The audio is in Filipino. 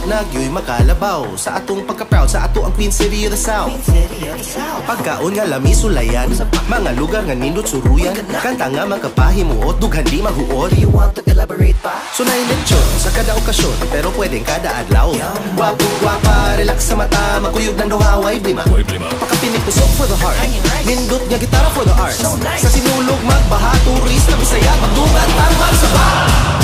Nagyo'y makalabaw sa atong pagka-proud sa ato ang Queen City of the South. Pagkaon nga lami sulayan, mga lugar nga nindot suruyan, kanta nga makapahimuot, dughan di mahuot. Do you want to elaborate pa? Sunay lechon sa kada okasyon, pero pwedeng kada adlaw. Wapo, wapa, relax sa mata, makuyog ng duhaway, blima. Pakapinig pusok for the heart, nindot nga gitara for the arts. Sa sinulog magbaha, turista, bisaya, magdugan, tarwag sa bar.